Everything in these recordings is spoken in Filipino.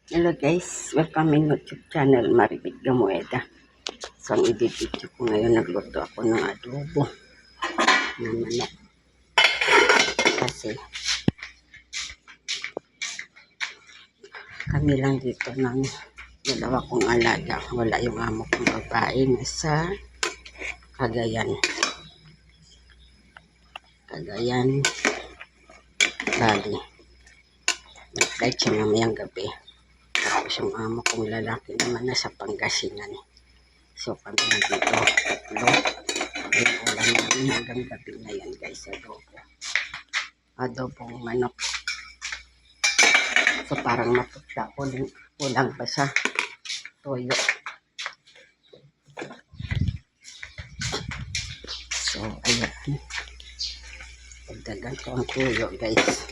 Hello guys, welcome in YouTube channel Maribig Gamueda. So ang i-video ko ngayon, nagluto ako ng adobo ng manok. Kasi kami lang dito ng dalawa kong alaga. Wala yung amo kong babae sa Cagayan. Bali. Nag-flight siya mamayang gabi. Tapos yung amo kong lalaki naman nasa Pangasinan. So kami lang dito, tatlo. Yung ulam namin hanggang gabi na yan guys, adobong manok. So parang maputla, kulang pa sa toyo. So ayan, pagdagan ko ang toyo guys.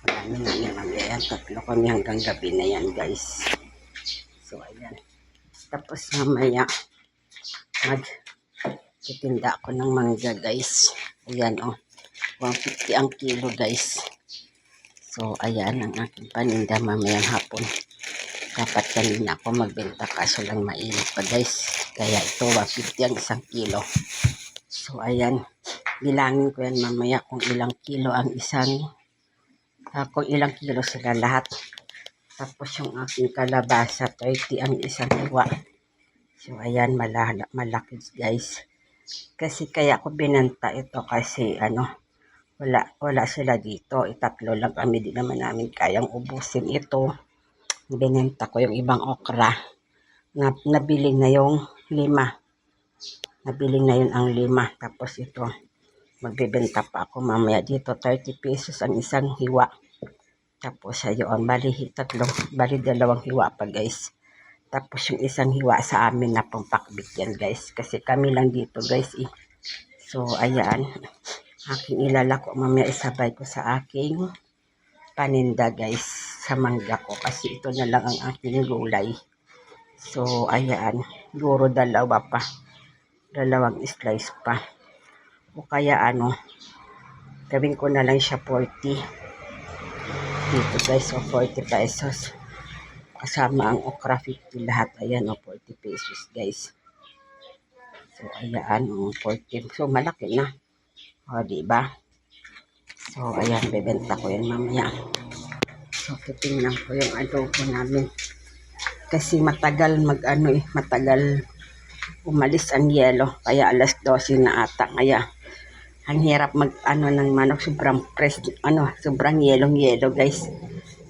Marami na naman yan, tatlo kami hanggang gabi na yan guys. So ayan, tapos mamaya titinda ako ng mangga guys. Ayan 150 ang kilo guys. So ayan ang aking paninda mamayang hapon. Dapat kanina ako magbenta kaso lang mainit pa guys. Kaya ito 150 ang isang kilo. So ayan, bilangin ko yan mamaya kung ilang kilo ang isang, kung ilang kilo sila lahat. Tapos yung aking kalabasa 30 ang isang hiwa. So ayan, malaki guys. Kasi kaya ako binanta ito kasi wala sila dito. Itatlo lang kami, di naman namin kayang ubusin ito. Binenta ko yung ibang okra. Nabili na yung 5. Nabili na yun ang 5. Tapos ito, magbebenta pa ako mamaya dito. 30 pesos ang isang hiwa. Tapos ayun, bali dalawang hiwa pa guys. Tapos yung isang hiwa sa amin na pampakbit yan guys. Kasi kami lang dito guys eh. So ayan, aking ilalako mamaya, isabay ko sa aking paninda guys, sa mangga ko. Kasi ito na lang ang aking gulay. So ayan, siguro dalawang slice pa. O kaya gawin ko na lang siya 40 dito guys, o 40 pesos. Kasama ang okra 50 lahat. Ayan 40 pesos guys. So ayan 40. So malaki na. O diba? So ayan, bebenta ko yan mamaya. So titingnan ko yung adobo namin. Kasi matagal matagal umalis ang yelo. Kaya alas 12 na ata. Kaya ang hirap ng manok, sobrang press, sobrang yelo guys.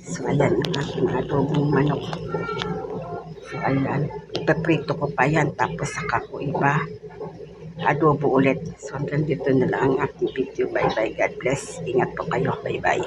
So ayan ang aking adobong manok. So ayan, ipaprito ko pa yan, tapos saka ko adobo ulit. So hanggang dito na lang ang aking video. Bye bye, God bless. Ingat po kayo, bye bye.